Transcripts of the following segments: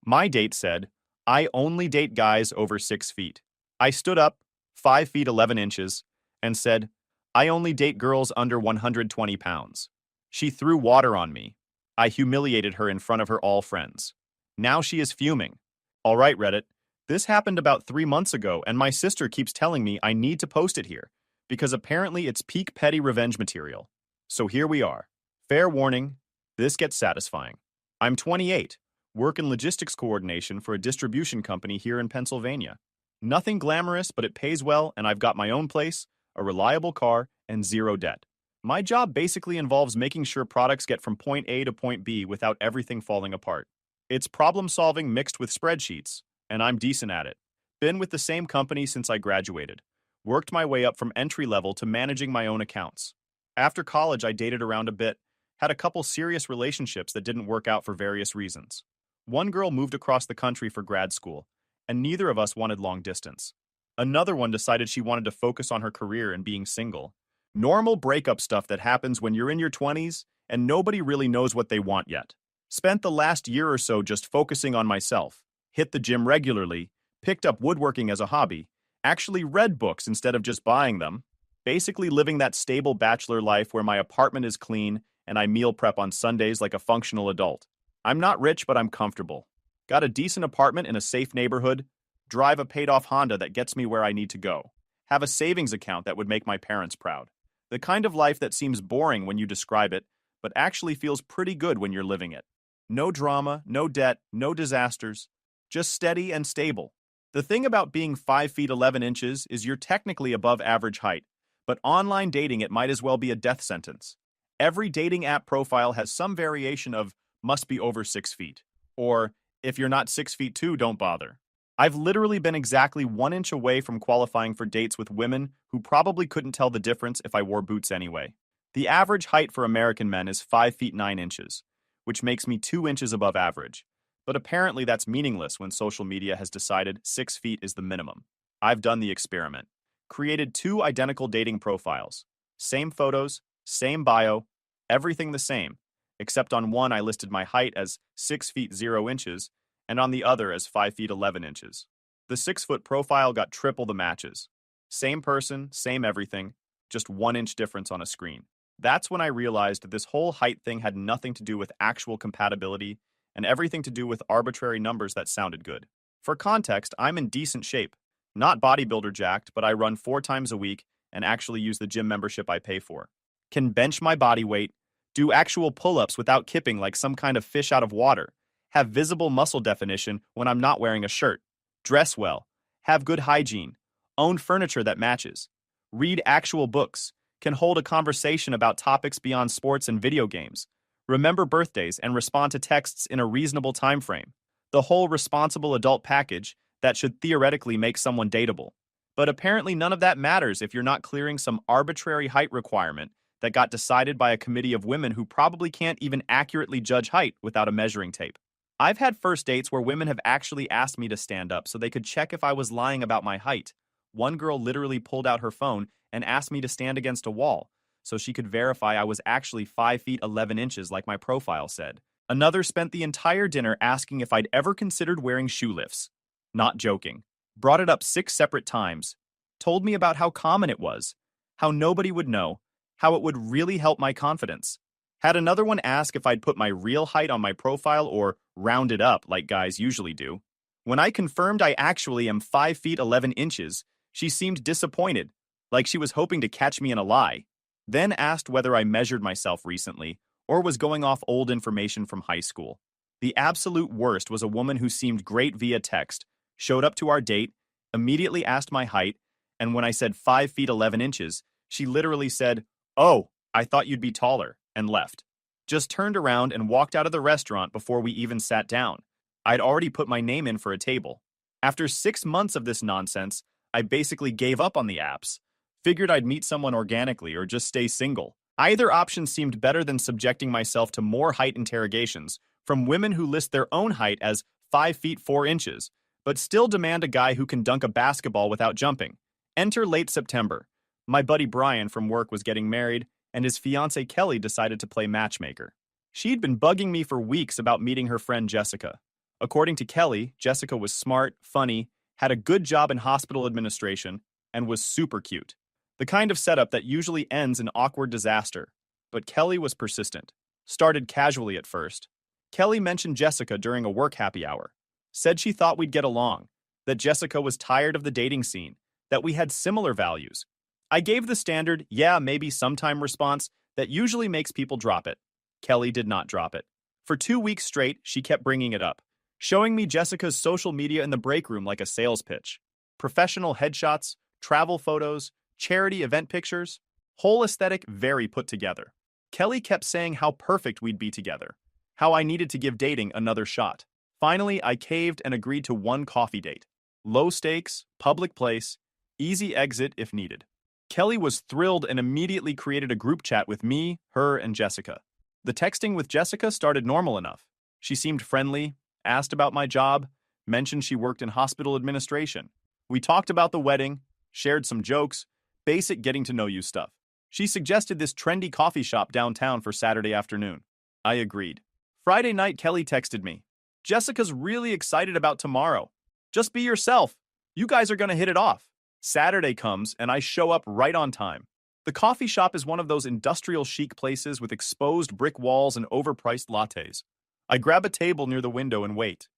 My date said, I only date guys over 6 feet. I stood up, 5 feet 11 inches, and said, I only date girls under 120 pounds. She threw water on me. I humiliated her in front of her all friends. Now she is fuming. All right, Reddit. This happened about 3 months ago, and my sister keeps telling me I need to post it here, because apparently it's peak petty revenge material. So here we are. Fair warning, this gets satisfying. I'm 28, work in logistics coordination for a distribution company here in Pennsylvania. Nothing glamorous, but it pays well, and I've got my own place, a reliable car, and zero debt. My job basically involves making sure products get from point A to point B without everything falling apart. It's problem solving mixed with spreadsheets, and I'm decent at it. Been with the same company since I graduated. Worked my way up from entry level to managing my own accounts. After college, I dated around a bit, had a couple serious relationships that didn't work out for various reasons. One girl moved across the country for grad school, and neither of us wanted long distance. Another one decided she wanted to focus on her career and being single. Normal breakup stuff that happens when you're in your 20s and nobody really knows what they want yet. Spent the last year or so just focusing on myself, hit the gym regularly, picked up woodworking as a hobby, actually read books instead of just buying them, basically living that stable bachelor life where my apartment is clean and I meal prep on Sundays like a functional adult. I'm not rich, but I'm comfortable. Got a decent apartment in a safe neighborhood, drive a paid-off Honda that gets me where I need to go, have a savings account that would make my parents proud. The kind of life that seems boring when you describe it, but actually feels pretty good when you're living it. No drama, no debt, no disasters, just steady and stable. The thing about being 5 feet 11 inches is you're technically above average height, but online dating it might as well be a death sentence. Every dating app profile has some variation of must be over 6 feet, or if you're not 6 feet 2, don't bother. I've literally been exactly 1 inch away from qualifying for dates with women who probably couldn't tell the difference if I wore boots anyway. The average height for American men is 5 feet 9 inches, which makes me 2 inches above average. But apparently that's meaningless when social media has decided 6 feet is the minimum. I've done the experiment. Created 2 identical dating profiles. Same photos, same bio, everything the same, except on one I listed my height as 6 feet 0 inches, and on the other as 5 feet 11 inches. The 6-foot profile got triple the matches. Same person, same everything, just 1 inch difference on a screen. That's when I realized this whole height thing had nothing to do with actual compatibility and everything to do with arbitrary numbers that sounded good. For context, I'm in decent shape. Not bodybuilder jacked, but I run 4 times a week and actually use the gym membership I pay for. Can bench my body weight, do actual pull-ups without kipping like some kind of fish out of water, have visible muscle definition when I'm not wearing a shirt, dress well, have good hygiene, own furniture that matches, read actual books, can hold a conversation about topics beyond sports and video games, remember birthdays and respond to texts in a reasonable time frame. The whole responsible adult package that should theoretically make someone dateable. But apparently none of that matters if you're not clearing some arbitrary height requirement that got decided by a committee of women who probably can't even accurately judge height without a measuring tape. I've had first dates where women have actually asked me to stand up so they could check if I was lying about my height. One girl literally pulled out her phone and asked me to stand against a wall so she could verify I was actually 5 feet 11 inches like my profile said. Another spent the entire dinner asking if I'd ever considered wearing shoe lifts. Not joking. Brought it up 6 separate times. Told me about how common it was, how nobody would know, how it would really help my confidence. Had another one ask if I'd put my real height on my profile or round it up like guys usually do. When I confirmed I actually am 5 feet 11 inches, she seemed disappointed, like she was hoping to catch me in a lie. Then asked whether I measured myself recently or was going off old information from high school. The absolute worst was a woman who seemed great via text, showed up to our date, immediately asked my height, and when I said 5 feet 11 inches, she literally said, "Oh, I thought you'd be taller," and left. Just turned around and walked out of the restaurant before we even sat down. I'd already put my name in for a table. After 6 months of this nonsense, I basically gave up on the apps. Figured I'd meet someone organically or just stay single. Either option seemed better than subjecting myself to more height interrogations from women who list their own height as 5 feet 4 inches, but still demand a guy who can dunk a basketball without jumping. Enter late September. My buddy Brian from work was getting married, and his fiancée Kelly decided to play matchmaker. She'd been bugging me for weeks about meeting her friend Jessica. According to Kelly, Jessica was smart, funny, had a good job in hospital administration, and was super cute. The kind of setup that usually ends in awkward disaster. But Kelly was persistent. Started casually at first. Kelly mentioned Jessica during a work happy hour. Said she thought we'd get along. That Jessica was tired of the dating scene. That we had similar values. I gave the standard, yeah, maybe sometime response that usually makes people drop it. Kelly did not drop it. For 2 weeks straight, she kept bringing it up. Showing me Jessica's social media in the break room like a sales pitch. Professional headshots, travel photos, charity event pictures. Whole aesthetic very put together. Kelly kept saying how perfect we'd be together. How I needed to give dating another shot. Finally, I caved and agreed to one coffee date. Low stakes, public place, easy exit if needed. Kelly was thrilled and immediately created a group chat with me, her, and Jessica. The texting with Jessica started normal enough. She seemed friendly, asked about my job, mentioned she worked in hospital administration. We talked about the wedding, shared some jokes, basic getting to know you stuff. She suggested this trendy coffee shop downtown for Saturday afternoon. I agreed. Friday night, Kelly texted me. Jessica's really excited about tomorrow. Just be yourself. You guys are going to hit it off. Saturday comes and I show up right on time. The coffee shop is one of those industrial chic places with exposed brick walls and overpriced lattes. I grab a table near the window and wait.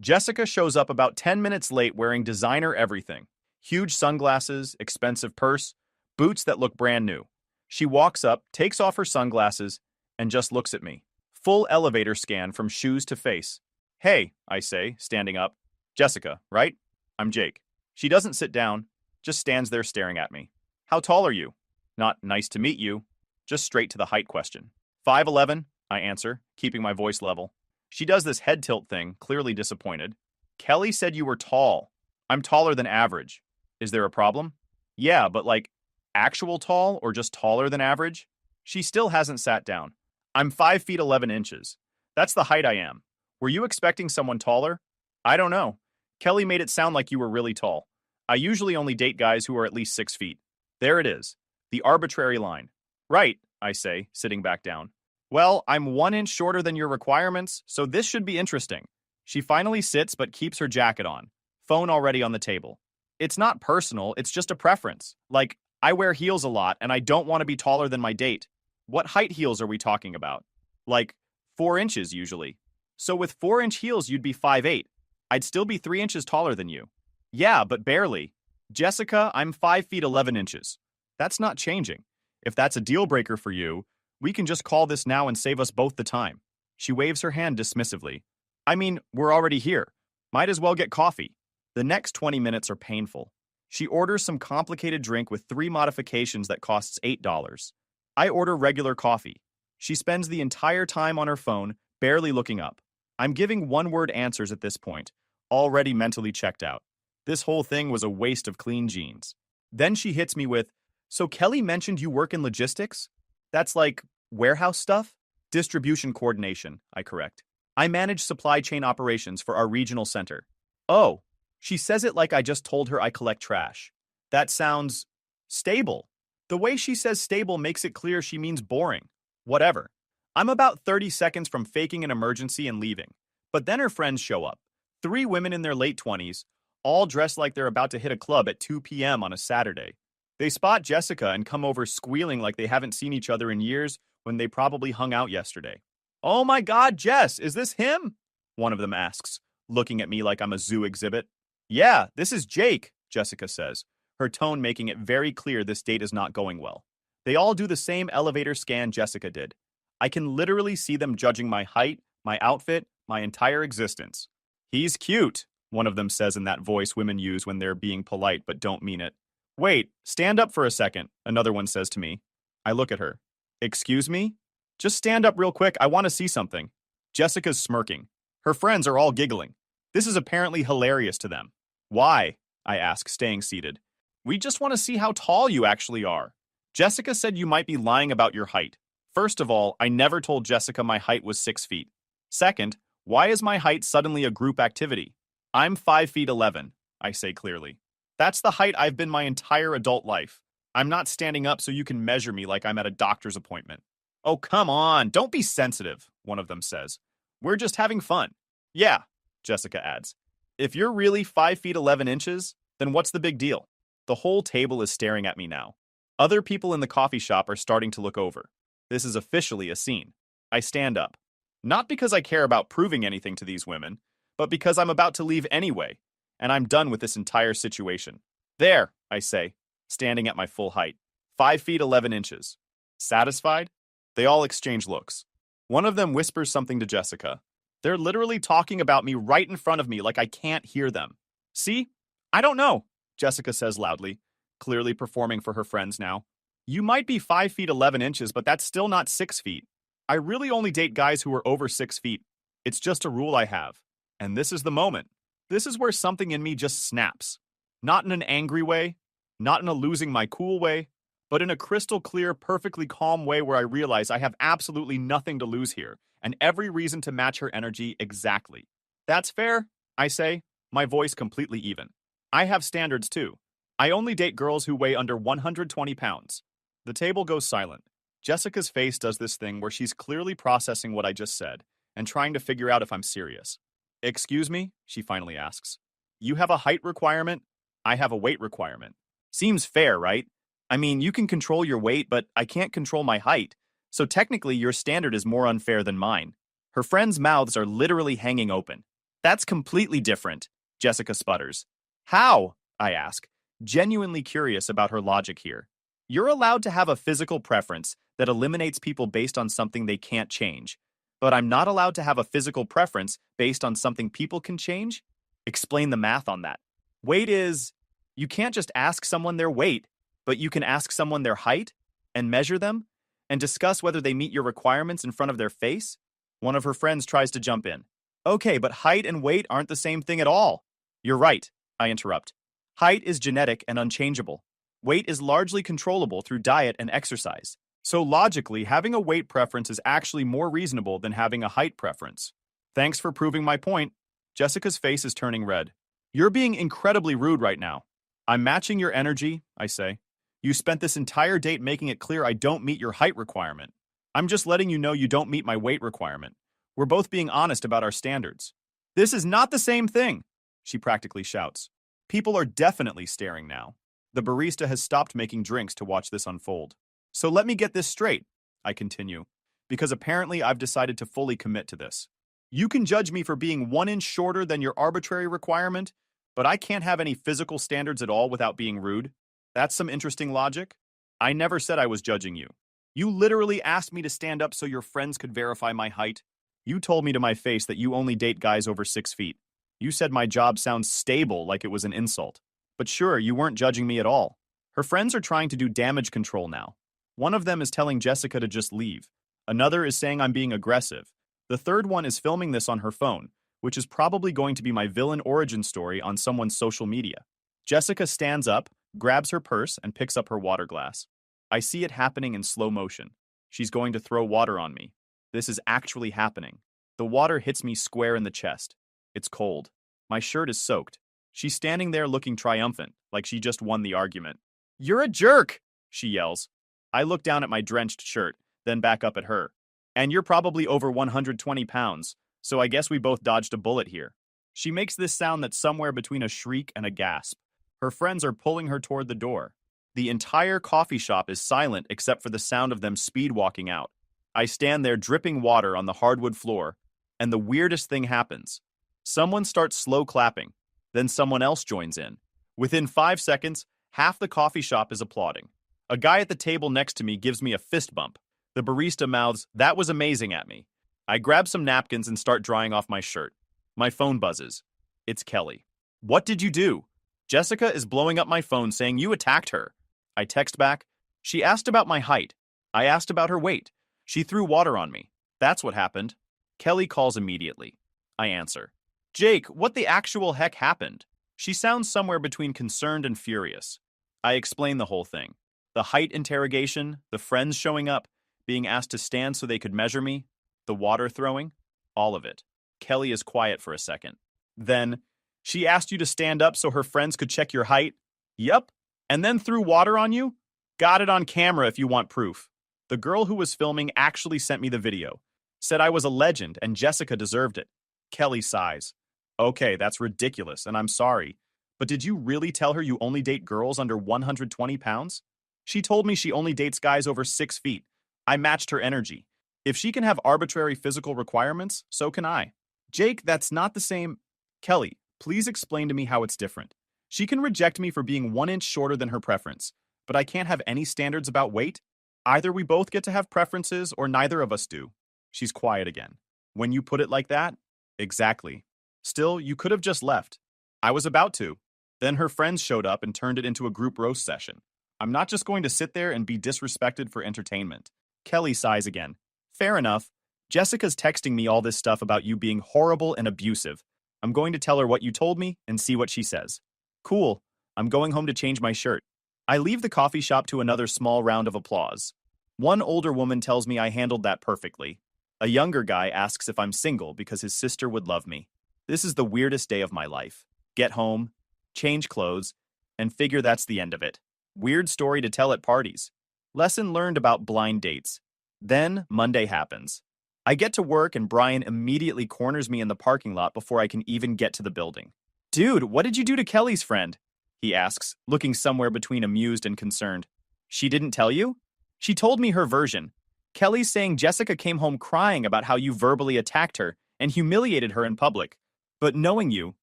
Jessica shows up about 10 minutes late wearing designer everything. Huge sunglasses, expensive purse, boots that look brand new. She walks up, takes off her sunglasses, and just looks at me. Full elevator scan from shoes to face. Hey, I say, standing up. Jessica, right? I'm Jake. She doesn't sit down, just stands there staring at me. How tall are you? Not nice to meet you. Just straight to the height question. 5'11", I answer, keeping my voice level. She does this head tilt thing, clearly disappointed. Kelly said you were tall. I'm taller than average. Is there a problem? Yeah, but like, actual tall or just taller than average? She still hasn't sat down. I'm 5 feet 11 inches. That's the height I am. Were you expecting someone taller? I don't know. Kelly made it sound like you were really tall. I usually only date guys who are at least 6 feet. There it is. The arbitrary line. Right, I say, sitting back down. Well, I'm 1 inch shorter than your requirements, so this should be interesting. She finally sits but keeps her jacket on. Phone already on the table. It's not personal, it's just a preference. Like, I wear heels a lot and I don't want to be taller than my date. What height heels are we talking about? Like, 4 inches usually. So with 4-inch heels, you'd be 5'8". I'd still be 3 inches taller than you. Yeah, but barely. Jessica, I'm 5 feet 11 inches. That's not changing. If that's a deal breaker for you, we can just call this now and save us both the time. She waves her hand dismissively. I mean, we're already here. Might as well get coffee. The next 20 minutes are painful. She orders some complicated drink with 3 modifications that costs $8. I order regular coffee. She spends the entire time on her phone, barely looking up. I'm giving one-word answers at this point, already mentally checked out. This whole thing was a waste of clean jeans. Then she hits me with, so Kelly mentioned you work in logistics? That's like warehouse stuff? Distribution coordination, I correct. I manage supply chain operations for our regional center. Oh, she says it like I just told her I collect trash. That sounds stable. The way she says stable makes it clear she means boring. Whatever. I'm about 30 seconds from faking an emergency and leaving. But then her friends show up. 3 women in their late 20s, all dressed like they're about to hit a club at 2 p.m. on a Saturday. They spot Jessica and come over squealing like they haven't seen each other in years when they probably hung out yesterday. Oh my God, Jess, is this him? One of them asks, looking at me like I'm a zoo exhibit. Yeah, this is Jake, Jessica says, her tone making it very clear this date is not going well. They all do the same elevator scan Jessica did. I can literally see them judging my height, my outfit, my entire existence. He's cute, one of them says in that voice women use when they're being polite but don't mean it. Wait, stand up for a second, another one says to me. I look at her. Excuse me? Just stand up real quick, I want to see something. Jessica's smirking. Her friends are all giggling. This is apparently hilarious to them. Why? I ask, staying seated. We just want to see how tall you actually are. Jessica said you might be lying about your height. First of all, I never told Jessica my height was 6 feet. Second, why is my height suddenly a group activity? I'm 5 feet 11, I say clearly. That's the height I've been my entire adult life. I'm not standing up so you can measure me like I'm at a doctor's appointment. Oh, come on, don't be sensitive, one of them says. We're just having fun. Yeah, Jessica adds. If you're really 5 feet 11 inches, then what's the big deal? The whole table is staring at me now. Other people in the coffee shop are starting to look over. This is officially a scene. I stand up. Not because I care about proving anything to these women, but because I'm about to leave anyway, and I'm done with this entire situation. There, I say, standing at my full height. 5 feet 11 inches. Satisfied? They all exchange looks. One of them whispers something to Jessica. They're literally talking about me right in front of me like I can't hear them. See? I don't know, Jessica says loudly, clearly performing for her friends now. You might be 5 feet 11 inches, but that's still not 6 feet. I really only date guys who are over 6 feet. It's just a rule I have. And this is the moment. This is where something in me just snaps. Not in an angry way, not in a losing my cool way, but in a crystal clear, perfectly calm way where I realize I have absolutely nothing to lose here, and every reason to match her energy exactly. That's fair, I say, my voice completely even. I have standards too. I only date girls who weigh under 120 pounds. The table goes silent. Jessica's face does this thing where she's clearly processing what I just said and trying to figure out if I'm serious. Excuse me, she finally asks. You have a height requirement? I have a weight requirement. Seems fair, right? I mean, you can control your weight, but I can't control my height. So technically, your standard is more unfair than mine. Her friends' mouths are literally hanging open. That's completely different, Jessica sputters. How? I ask, genuinely curious about her logic here. You're allowed to have a physical preference that eliminates people based on something they can't change. But I'm not allowed to have a physical preference based on something people can change? Explain the math on that. Weight is... You can't just ask someone their weight, but you can ask someone their height and measure them and discuss whether they meet your requirements in front of their face? One of her friends tries to jump in. Okay, but height and weight aren't the same thing at all. You're right, I interrupt. Height is genetic and unchangeable. Weight is largely controllable through diet and exercise. So logically, having a weight preference is actually more reasonable than having a height preference. Thanks for proving my point. Jessica's face is turning red. You're being incredibly rude right now. I'm matching your energy, I say. You spent this entire date making it clear I don't meet your height requirement. I'm just letting you know you don't meet my weight requirement. We're both being honest about our standards. This is not the same thing, she practically shouts. People are definitely staring now. The barista has stopped making drinks to watch this unfold. So let me get this straight, I continue, because apparently I've decided to fully commit to this. You can judge me for being 1 inch shorter than your arbitrary requirement, but I can't have any physical standards at all without being rude. That's some interesting logic. I never said I was judging you. You literally asked me to stand up so your friends could verify my height. You told me to my face that you only date guys over 6 feet. You said my job sounds stable like it was an insult. But sure, you weren't judging me at all. Her friends are trying to do damage control now. One of them is telling Jessica to just leave. Another is saying I'm being aggressive. The third one is filming this on her phone, which is probably going to be my villain origin story on someone's social media. Jessica stands up, grabs her purse, and picks up her water glass. I see it happening in slow motion. She's going to throw water on me. This is actually happening. The water hits me square in the chest. It's cold. My shirt is soaked. She's standing there looking triumphant, like she just won the argument. You're a jerk, she yells. I look down at my drenched shirt, then back up at her. And you're probably over 120 pounds, so I guess we both dodged a bullet here. She makes this sound that's somewhere between a shriek and a gasp. Her friends are pulling her toward the door. The entire coffee shop is silent except for the sound of them speed walking out. I stand there dripping water on the hardwood floor, and the weirdest thing happens. Someone starts slow clapping, then someone else joins in. Within 5 seconds, half the coffee shop is applauding. A guy at the table next to me gives me a fist bump. The barista mouths, "That was amazing," at me. I grab some napkins and start drying off my shirt. My phone buzzes. It's Kelly. What did you do? Jessica is blowing up my phone saying you attacked her. I text back. She asked about my height. I asked about her weight. She threw water on me. That's what happened. Kelly calls immediately. I answer. Jake, what the actual heck happened? She sounds somewhere between concerned and furious. I explain the whole thing. The height interrogation, the friends showing up, being asked to stand so they could measure me, the water throwing, all of it. Kelly is quiet for a second. Then, she asked you to stand up so her friends could check your height? Yep. And then threw water on you? Got it on camera if you want proof. The girl who was filming actually sent me the video. Said I was a legend and Jessica deserved it. Kelly sighs. Okay, that's ridiculous, and I'm sorry. But did you really tell her you only date girls under 120 pounds? She told me she only dates guys over 6 feet. I matched her energy. If she can have arbitrary physical requirements, so can I. Jake, that's not the same. Kelly, please explain to me how it's different. She can reject me for being 1 inch shorter than her preference, but I can't have any standards about weight? Either we both get to have preferences or neither of us do. She's quiet again. When you put it like that? Exactly. Still, you could have just left. I was about to. Then her friends showed up and turned it into a group roast session. I'm not just going to sit there and be disrespected for entertainment. Kelly sighs again. Fair enough. Jessica's texting me all this stuff about you being horrible and abusive. I'm going to tell her what you told me and see what she says. Cool. I'm going home to change my shirt. I leave the coffee shop to another small round of applause. One older woman tells me I handled that perfectly. A younger guy asks if I'm single because his sister would love me. This is the weirdest day of my life. Get home, change clothes, and figure that's the end of it. Weird story to tell at parties. Lesson learned about blind dates. Then Monday happens. I get to work and Brian immediately corners me in the parking lot before I can even get to the building. Dude, what did you do to Kelly's friend? He asks, looking somewhere between amused and concerned. She didn't tell you? She told me her version. Kelly's saying Jessica came home crying about how you verbally attacked her and humiliated her in public. But knowing you,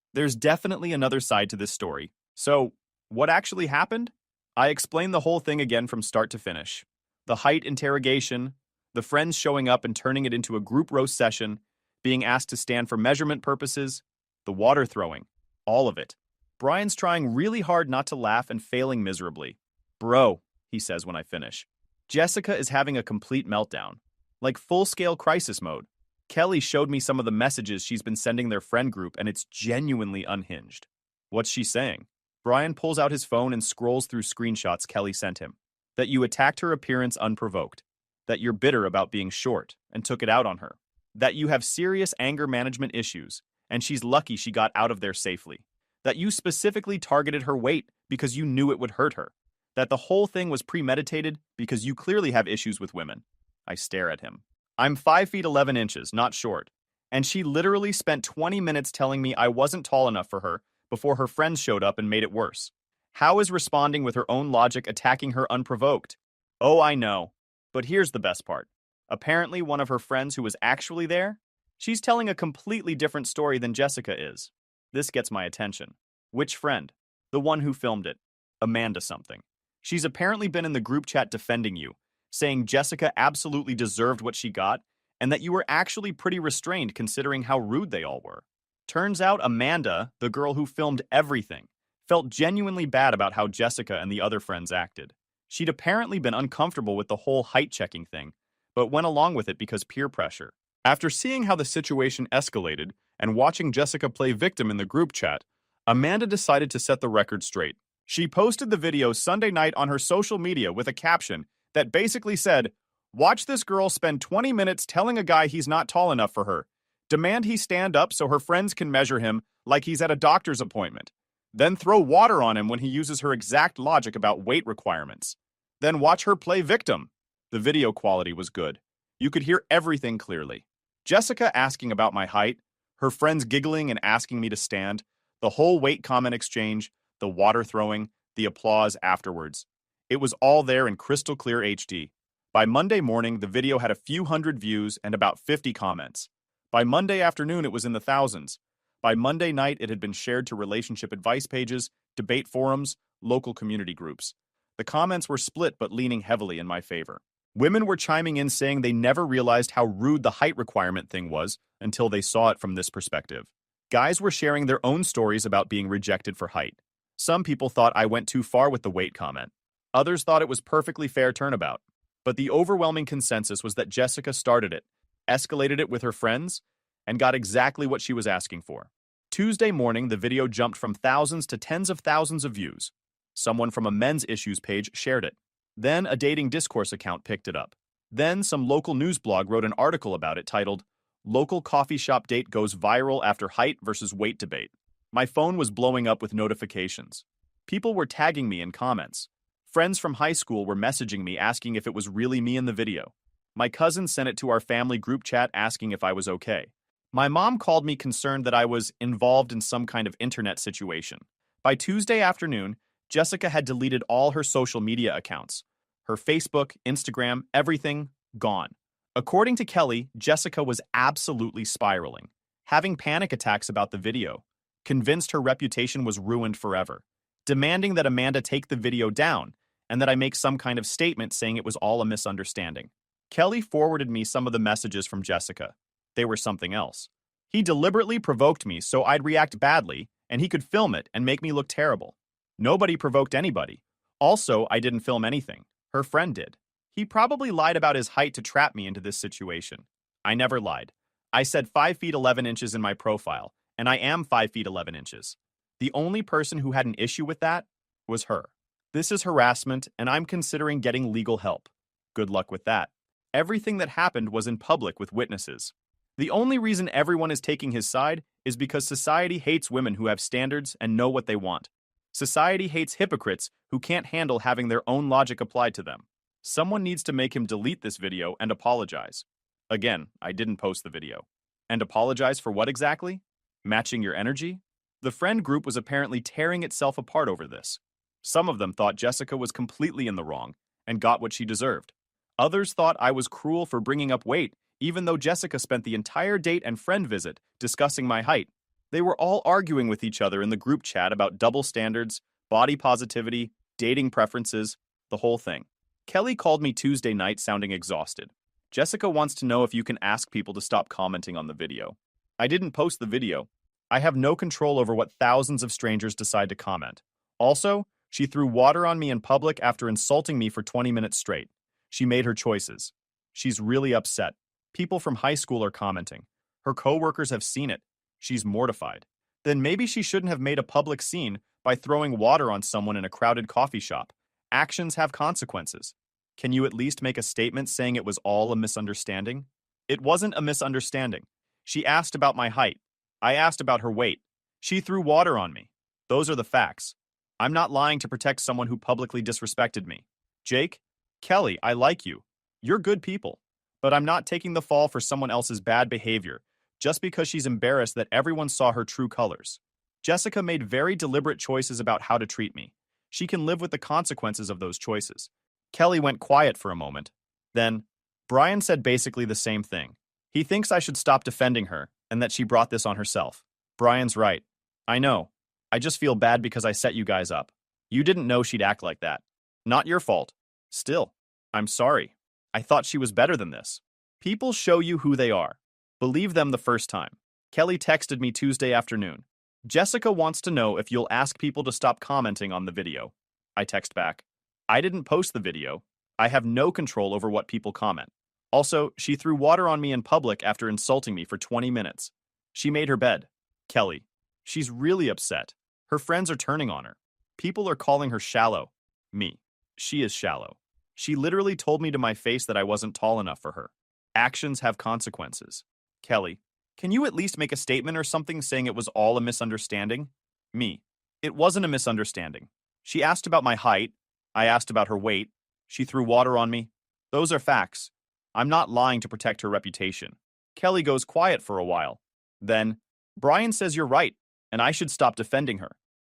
there's definitely another side to this story. So, what actually happened? I explain the whole thing again from start to finish. The height interrogation, the friends showing up and turning it into a group roast session, being asked to stand for measurement purposes, the water throwing, all of it. Brian's trying really hard not to laugh and failing miserably. Bro, he says when I finish. Jessica is having a complete meltdown. Like full-scale crisis mode. Kelly showed me some of the messages she's been sending their friend group and it's genuinely unhinged. What's she saying? Brian pulls out his phone and scrolls through screenshots Kelly sent him. That you attacked her appearance unprovoked. That you're bitter about being short and took it out on her. That you have serious anger management issues and she's lucky she got out of there safely. That you specifically targeted her weight because you knew it would hurt her. That the whole thing was premeditated because you clearly have issues with women. I stare at him. I'm 5 feet 11 inches, not short. And she literally spent 20 minutes telling me I wasn't tall enough for her before her friends showed up and made it worse. How is responding with her own logic attacking her unprovoked? Oh, I know. But here's the best part. Apparently one of her friends who was actually there, she's telling a completely different story than Jessica is. This gets my attention. Which friend? The one who filmed it. Amanda something. She's apparently been in the group chat defending you, saying Jessica absolutely deserved what she got, and that you were actually pretty restrained considering how rude they all were. Turns out Amanda, the girl who filmed everything, felt genuinely bad about how Jessica and the other friends acted. She'd apparently been uncomfortable with the whole height-checking thing, but went along with it because peer pressure. After seeing how the situation escalated and watching Jessica play victim in the group chat, Amanda decided to set the record straight. She posted the video Sunday night on her social media with a caption that basically said, "Watch this girl spend 20 minutes telling a guy he's not tall enough for her. Demand he stand up so her friends can measure him like he's at a doctor's appointment. Then throw water on him when he uses her exact logic about weight requirements. Then watch her play victim." The video quality was good. You could hear everything clearly. Jessica asking about my height, her friends giggling and asking me to stand, the whole weight comment exchange, the water throwing, the applause afterwards. It was all there in crystal clear HD. By Monday morning, the video had a few hundred views and about 50 comments. By Monday afternoon, it was in the thousands. By Monday night, it had been shared to relationship advice pages, debate forums, local community groups. The comments were split but leaning heavily in my favor. Women were chiming in saying they never realized how rude the height requirement thing was until they saw it from this perspective. Guys were sharing their own stories about being rejected for height. Some people thought I went too far with the weight comment. Others thought it was perfectly fair turnabout. But the overwhelming consensus was that Jessica started it, escalated it with her friends, and got exactly what she was asking for. Tuesday morning, the video jumped from thousands to tens of thousands of views. Someone from a men's issues page shared it. Then a dating discourse account picked it up. Then some local news blog wrote an article about it titled, "Local Coffee Shop Date Goes Viral After Height versus Weight Debate." My phone was blowing up with notifications. People were tagging me in comments. Friends from high school were messaging me asking if it was really me in the video. My cousin sent it to our family group chat asking if I was okay. My mom called me concerned that I was involved in some kind of internet situation. By Tuesday afternoon, Jessica had deleted all her social media accounts. Her Facebook, Instagram, everything gone. According to Kelly, Jessica was absolutely spiraling, having panic attacks about the video, convinced her reputation was ruined forever, demanding that Amanda take the video down and that I make some kind of statement saying it was all a misunderstanding. Kelly forwarded me some of the messages from Jessica. They were something else. He deliberately provoked me so I'd react badly and he could film it and make me look terrible. Nobody provoked anybody. Also, I didn't film anything. Her friend did. He probably lied about his height to trap me into this situation. I never lied. I said 5 feet 11 inches in my profile, and I am 5 feet 11 inches. The only person who had an issue with that was her. This is harassment, and I'm considering getting legal help. Good luck with that. Everything that happened was in public with witnesses. The only reason everyone is taking his side is because society hates women who have standards and know what they want. Society hates hypocrites who can't handle having their own logic applied to them. Someone needs to make him delete this video and apologize. Again, I didn't post the video. And apologize for what exactly? Matching your energy? The friend group was apparently tearing itself apart over this. Some of them thought Jessica was completely in the wrong and got what she deserved. Others thought I was cruel for bringing up weight, even though Jessica spent the entire date and friend visit discussing my height. They were all arguing with each other in the group chat about double standards, body positivity, dating preferences, the whole thing. Kelly called me Tuesday night sounding exhausted. Jessica wants to know if you can ask people to stop commenting on the video. I didn't post the video. I have no control over what thousands of strangers decide to comment. Also, she threw water on me in public after insulting me for 20 minutes straight. She made her choices. She's really upset. People from high school are commenting. Her coworkers have seen it. She's mortified. Then maybe she shouldn't have made a public scene by throwing water on someone in a crowded coffee shop. Actions have consequences. Can you at least make a statement saying it was all a misunderstanding? It wasn't a misunderstanding. She asked about my height. I asked about her weight. She threw water on me. Those are the facts. I'm not lying to protect someone who publicly disrespected me. Jake, Kelly, I like you. You're good people. But I'm not taking the fall for someone else's bad behavior just because she's embarrassed that everyone saw her true colors. Jessica made very deliberate choices about how to treat me. She can live with the consequences of those choices. Kelly went quiet for a moment. Then, Brian said basically the same thing. He thinks I should stop defending her and that she brought this on herself. Brian's right. I know. I just feel bad because I set you guys up. You didn't know she'd act like that. Not your fault. Still, I'm sorry. I thought she was better than this. People show you who they are. Believe them the first time. Kelly texted me Tuesday afternoon. Jessica wants to know if you'll ask people to stop commenting on the video. I text back. I didn't post the video. I have no control over what people comment. Also, she threw water on me in public after insulting me for 20 minutes. She made her bed. Kelly. She's really upset. Her friends are turning on her. People are calling her shallow. Me. She is shallow. She literally told me to my face that I wasn't tall enough for her. Actions have consequences. Kelly. Can you at least make a statement or something saying it was all a misunderstanding? Me. It wasn't a misunderstanding. She asked about my height. I asked about her weight. She threw water on me. Those are facts. I'm not lying to protect her reputation. Kelly goes quiet for a while. Then, Brian says you're right, and I should stop defending her.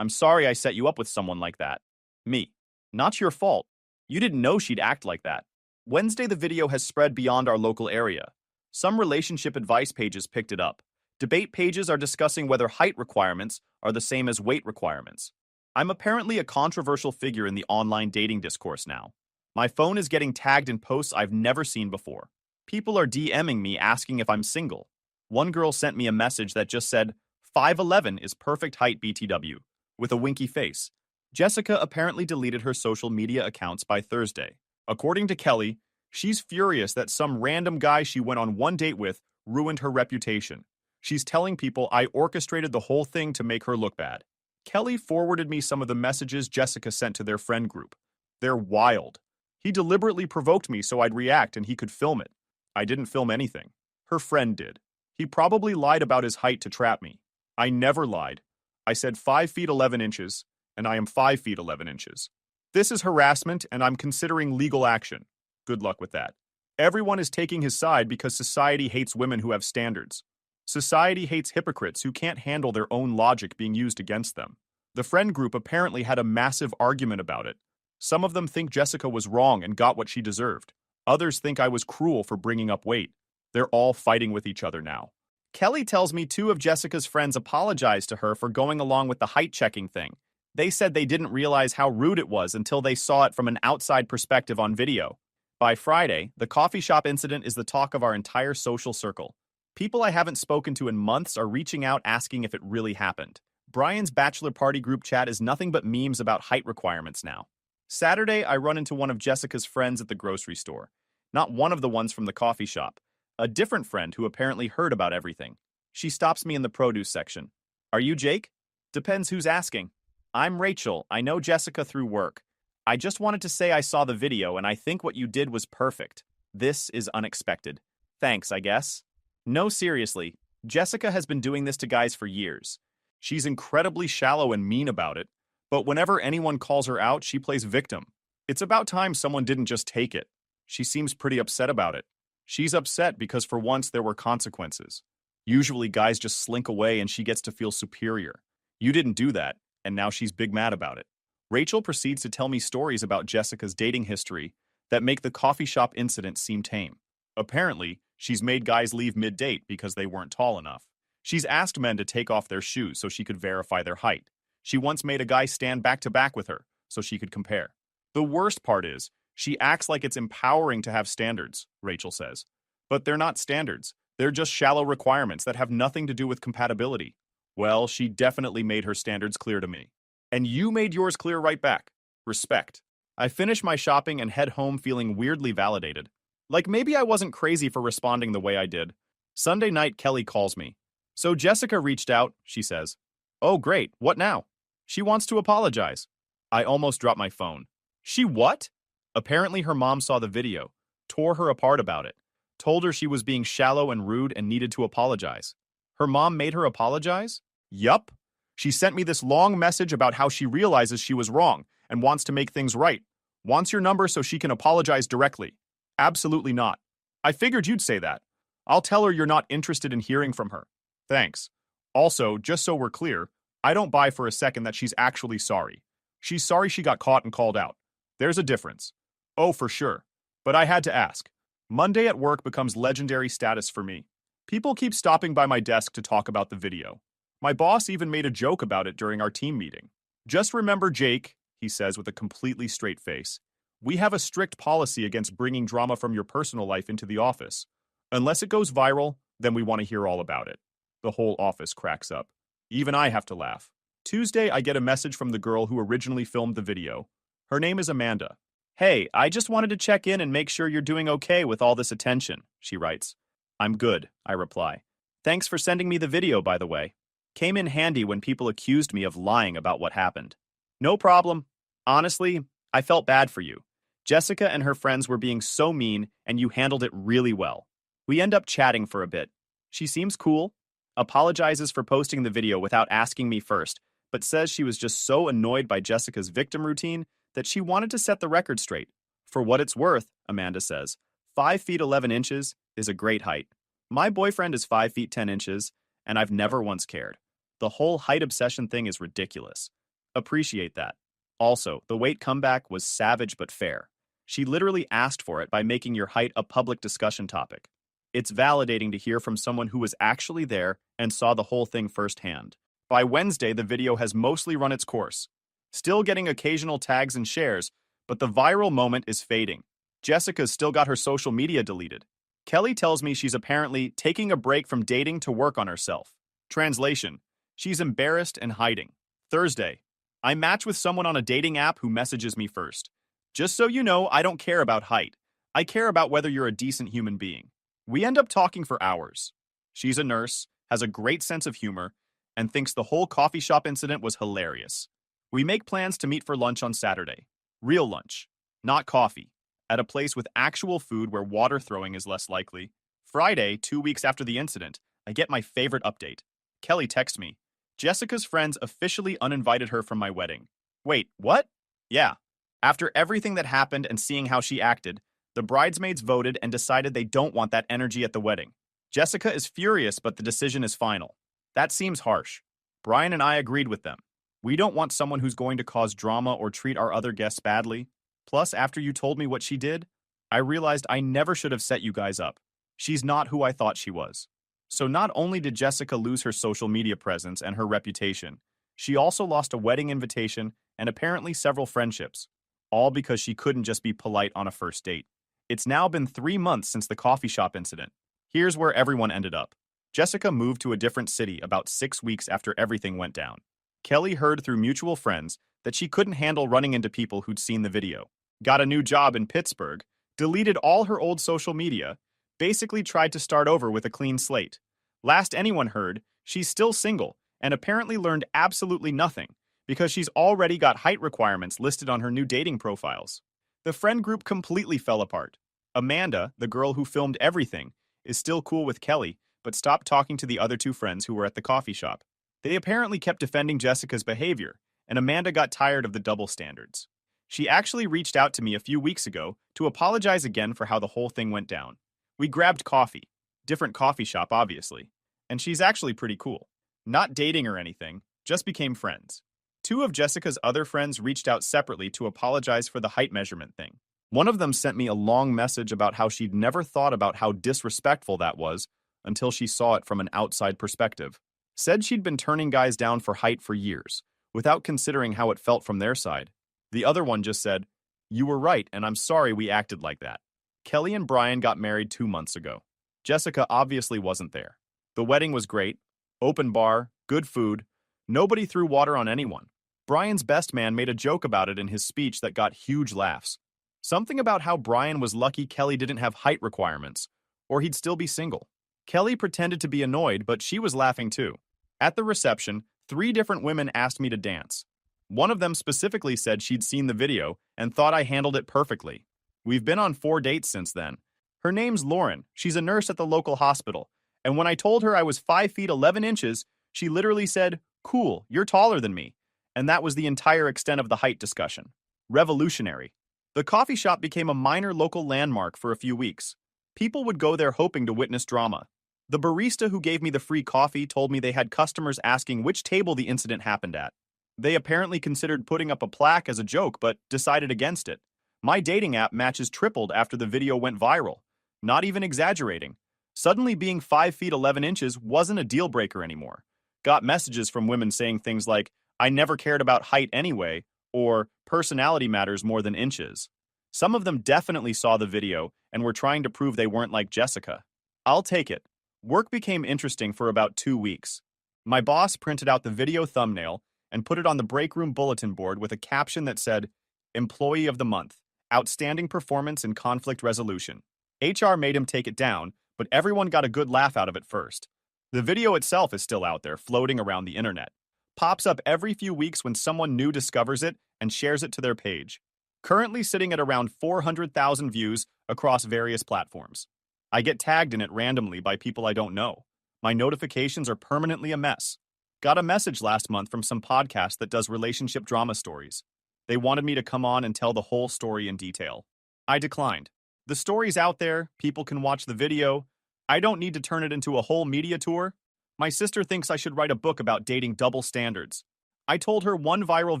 I'm sorry I set you up with someone like that. Me. Not your fault. You didn't know she'd act like that. Wednesday, the video has spread beyond our local area. Some relationship advice pages picked it up. Debate pages are discussing whether height requirements are the same as weight requirements. I'm apparently a controversial figure in the online dating discourse now. My phone is getting tagged in posts I've never seen before. People are DMing me asking if I'm single. One girl sent me a message that just said, 5'11 is perfect height BTW, with a winky face. Jessica apparently deleted her social media accounts by Thursday. According to Kelly, she's furious that some random guy she went on one date with ruined her reputation. She's telling people I orchestrated the whole thing to make her look bad. Kelly forwarded me some of the messages Jessica sent to their friend group. They're wild. He deliberately provoked me so I'd react and he could film it. I didn't film anything. Her friend did. He probably lied about his height to trap me. I never lied. I said 5 feet 11 inches, and I am 5 feet 11 inches. This is harassment, and I'm considering legal action. Good luck with that. Everyone is taking his side because society hates women who have standards. Society hates hypocrites who can't handle their own logic being used against them. The friend group apparently had a massive argument about it. Some of them think Jessica was wrong and got what she deserved. Others think I was cruel for bringing up weight. They're all fighting with each other now. Kelly tells me two of Jessica's friends apologized to her for going along with the height-checking thing. They said they didn't realize how rude it was until they saw it from an outside perspective on video. By Friday, the coffee shop incident is the talk of our entire social circle. People I haven't spoken to in months are reaching out asking if it really happened. Brian's bachelor party group chat is nothing but memes about height requirements now. Saturday, I run into one of Jessica's friends at the grocery store. Not one of the ones from the coffee shop. A different friend who apparently heard about everything. She stops me in the produce section. Are you Jake? Depends who's asking. I'm Rachel. I know Jessica through work. I just wanted to say I saw the video and I think what you did was perfect. This is unexpected. Thanks, I guess. No, seriously. Jessica has been doing this to guys for years. She's incredibly shallow and mean about it, but whenever anyone calls her out, she plays victim. It's about time someone didn't just take it. She seems pretty upset about it. She's upset because for once there were consequences. Usually guys just slink away and she gets to feel superior. You didn't do that, and now she's big mad about it. Rachel proceeds to tell me stories about Jessica's dating history that make the coffee shop incident seem tame. Apparently, she's made guys leave mid-date because they weren't tall enough. She's asked men to take off their shoes so she could verify their height. She once made a guy stand back-to-back with her so she could compare. The worst part is, she acts like it's empowering to have standards, Rachel says. But they're not standards. They're just shallow requirements that have nothing to do with compatibility. Well, she definitely made her standards clear to me. And you made yours clear right back. Respect. I finish my shopping and head home feeling weirdly validated. Like maybe I wasn't crazy for responding the way I did. Sunday night, Kelly calls me. So Jessica reached out, she says. Oh, great. What now? She wants to apologize. I almost dropped my phone. She what? Apparently her mom saw the video, tore her apart about it, told her she was being shallow and rude and needed to apologize. Her mom made her apologize? Yup. She sent me this long message about how she realizes she was wrong and wants to make things right. Wants your number so she can apologize directly. Absolutely not. I figured you'd say that. I'll tell her you're not interested in hearing from her. Thanks. Also, just so we're clear, I don't buy for a second that she's actually sorry. She's sorry she got caught and called out. There's a difference. Oh, for sure. But I had to ask. Monday at work becomes legendary status for me. People keep stopping by my desk to talk about the video. My boss even made a joke about it during our team meeting. Just remember, Jake, he says with a completely straight face. We have a strict policy against bringing drama from your personal life into the office. Unless it goes viral, then we want to hear all about it. The whole office cracks up. Even I have to laugh. Tuesday, I get a message from the girl who originally filmed the video. Her name is Amanda. Hey, I just wanted to check in and make sure you're doing okay with all this attention, she writes. I'm good, I reply. Thanks for sending me the video, by the way. Came in handy when people accused me of lying about what happened. No problem. Honestly, I felt bad for you. Jessica and her friends were being so mean, and you handled it really well. We end up chatting for a bit. She seems cool, apologizes for posting the video without asking me first, but says she was just so annoyed by Jessica's victim routine that she wanted to set the record straight. For what it's worth, Amanda says, 5 feet 11 inches is a great height. My boyfriend is 5 feet 10 inches, and I've never once cared. The whole height obsession thing is ridiculous. Appreciate that. Also, the weight comeback was savage but fair. She literally asked for it by making your height a public discussion topic. It's validating to hear from someone who was actually there and saw the whole thing firsthand. By Wednesday, the video has mostly run its course. Still getting occasional tags and shares, but the viral moment is fading. Jessica's still got her social media deleted. Kelly tells me she's apparently taking a break from dating to work on herself. Translation: she's embarrassed and hiding. Thursday, I match with someone on a dating app who messages me first. Just so you know, I don't care about height. I care about whether you're a decent human being. We end up talking for hours. She's a nurse, has a great sense of humor, and thinks the whole coffee shop incident was hilarious. We make plans to meet for lunch on Saturday. Real lunch, not coffee, at a place with actual food where water throwing is less likely. Friday, 2 weeks after the incident, I get my favorite update. Kelly texts me. Jessica's friends officially uninvited her from my wedding. Wait, what? Yeah. After everything that happened and seeing how she acted, the bridesmaids voted and decided they don't want that energy at the wedding. Jessica is furious, but the decision is final. That seems harsh. Brian and I agreed with them. We don't want someone who's going to cause drama or treat our other guests badly. Plus, after you told me what she did, I realized I never should have set you guys up. She's not who I thought she was. So not only did Jessica lose her social media presence and her reputation, she also lost a wedding invitation and apparently several friendships, all because she couldn't just be polite on a first date. It's now been 3 months since the coffee shop incident. Here's where everyone ended up. Jessica moved to a different city about 6 weeks after everything went down. Kelly heard through mutual friends that she couldn't handle running into people who'd seen the video, got a new job in Pittsburgh, deleted all her old social media, basically tried to start over with a clean slate. Last anyone heard, she's still single and apparently learned absolutely nothing because she's already got height requirements listed on her new dating profiles. The friend group completely fell apart. Amanda, the girl who filmed everything, is still cool with Kelly, but stopped talking to the other 2 friends who were at the coffee shop. They apparently kept defending Jessica's behavior, and Amanda got tired of the double standards. She actually reached out to me a few weeks ago to apologize again for how the whole thing went down. We grabbed coffee. Different coffee shop, obviously. And she's actually pretty cool. Not dating or anything, just became friends. 2 of Jessica's other friends reached out separately to apologize for the height measurement thing. One of them sent me a long message about how she'd never thought about how disrespectful that was until she saw it from an outside perspective. Said she'd been turning guys down for height for years, without considering how it felt from their side. The other one just said, "You were right, and I'm sorry we acted like that." Kelly and Brian got married 2 months ago. Jessica obviously wasn't there. The wedding was great. Open bar, good food. Nobody threw water on anyone. Brian's best man made a joke about it in his speech that got huge laughs. Something about how Brian was lucky Kelly didn't have height requirements, or he'd still be single. Kelly pretended to be annoyed, but she was laughing too. At the reception, 3 different women asked me to dance. One of them specifically said she'd seen the video and thought I handled it perfectly. We've been on 4 dates since then. Her name's Lauren. She's a nurse at the local hospital. And when I told her I was 5 feet 11 inches, she literally said, "Cool, you're taller than me." And that was the entire extent of the height discussion. Revolutionary. The coffee shop became a minor local landmark for a few weeks. People would go there hoping to witness drama. The barista who gave me the free coffee told me they had customers asking which table the incident happened at. They apparently considered putting up a plaque as a joke, but decided against it. My dating app matches tripled after the video went viral. Not even exaggerating. Suddenly being 5 feet 11 inches wasn't a deal breaker anymore. Got messages from women saying things like, "I never cared about height anyway," or "personality matters more than inches." Some of them definitely saw the video and were trying to prove they weren't like Jessica. I'll take it. Work became interesting for about 2 weeks. My boss printed out the video thumbnail and put it on the break room bulletin board with a caption that said, "Employee of the Month, Outstanding Performance in Conflict Resolution." HR made him take it down, but everyone got a good laugh out of it first. The video itself is still out there, floating around the internet. Pops up every few weeks when someone new discovers it and shares it to their page. Currently sitting at around 400,000 views across various platforms. I get tagged in it randomly by people I don't know. My notifications are permanently a mess. Got a message last month from some podcast that does relationship drama stories. They wanted me to come on and tell the whole story in detail. I declined. The story's out there, people can watch the video. I don't need to turn it into a whole media tour. My sister thinks I should write a book about dating double standards. I told her one viral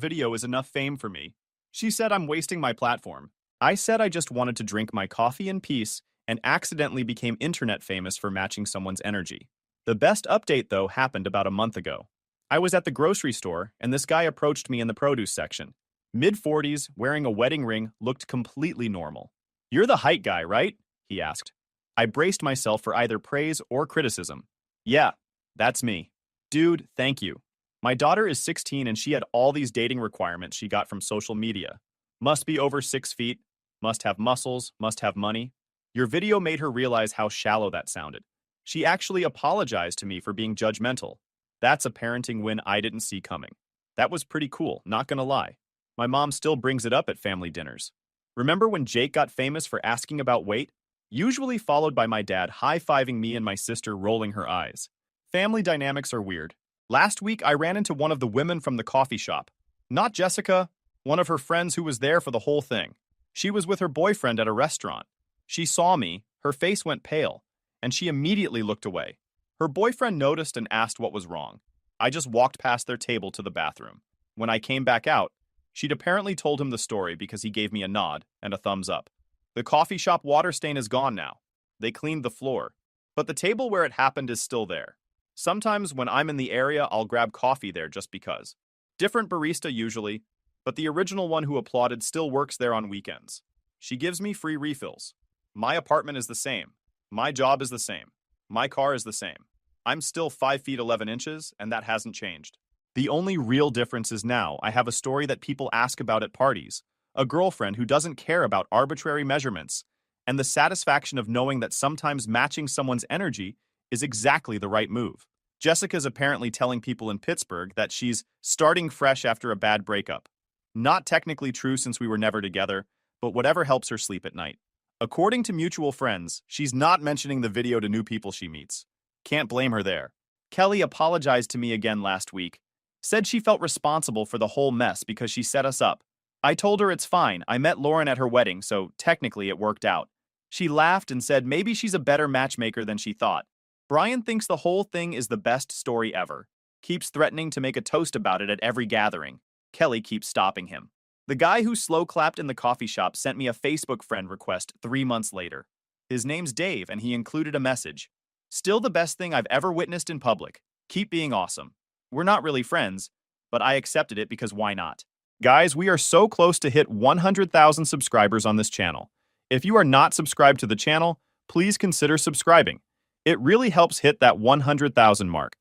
video is enough fame for me. She said I'm wasting my platform. I said I just wanted to drink my coffee in peace and accidentally became internet famous for matching someone's energy. The best update, though, happened about a month ago. I was at the grocery store, and this guy approached me in the produce section. Mid-40s, wearing a wedding ring, looked completely normal. "You're the height guy, right?" he asked. I braced myself for either praise or criticism. "Yeah, that's me." "Dude, thank you. My daughter is 16 and she had all these dating requirements she got from social media. Must be over 6 feet, must have muscles, must have money. Your video made her realize how shallow that sounded. She actually apologized to me for being judgmental. That's a parenting win I didn't see coming. That was pretty cool, not gonna lie. My mom still brings it up at family dinners. Remember when Jake got famous for asking about weight? Usually followed by my dad high-fiving me and my sister rolling her eyes. Family dynamics are weird. Last week, I ran into one of the women from the coffee shop. Not Jessica, one of her friends who was there for the whole thing. She was with her boyfriend at a restaurant. She saw me, her face went pale, and she immediately looked away. Her boyfriend noticed and asked what was wrong. I just walked past their table to the bathroom. When I came back out, she'd apparently told him the story because he gave me a nod and a thumbs up. The coffee shop water stain is gone now. They cleaned the floor, but the table where it happened is still there. Sometimes when I'm in the area, I'll grab coffee there just because. Different barista usually, but the original one who applauded still works there on weekends. She gives me free refills. My apartment is the same. My job is the same. My car is the same. I'm still 5 feet 11 inches, and that hasn't changed. The only real difference is now I have a story that people ask about at parties, a girlfriend who doesn't care about arbitrary measurements, and the satisfaction of knowing that sometimes matching someone's energy is exactly the right move. Jessica's apparently telling people in Pittsburgh that she's starting fresh after a bad breakup. Not technically true since we were never together, but whatever helps her sleep at night. According to mutual friends, she's not mentioning the video to new people she meets. Can't blame her there. Kelly apologized to me again last week. Said she felt responsible for the whole mess because she set us up. I told her it's fine. I met Lauren at her wedding, so technically it worked out. She laughed and said maybe she's a better matchmaker than she thought. Brian thinks the whole thing is the best story ever. Keeps threatening to make a toast about it at every gathering. Kelly keeps stopping him. The guy who slow clapped in the coffee shop sent me a Facebook friend request 3 months later. His name's Dave, and he included a message. Still the best thing I've ever witnessed in public. Keep being awesome. We're not really friends, but I accepted it because why not? Guys, we are so close to hit 100,000 subscribers on this channel. If you are not subscribed to the channel, please consider subscribing. It really helps hit that 100,000 mark.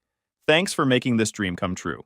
Thanks for making this dream come true.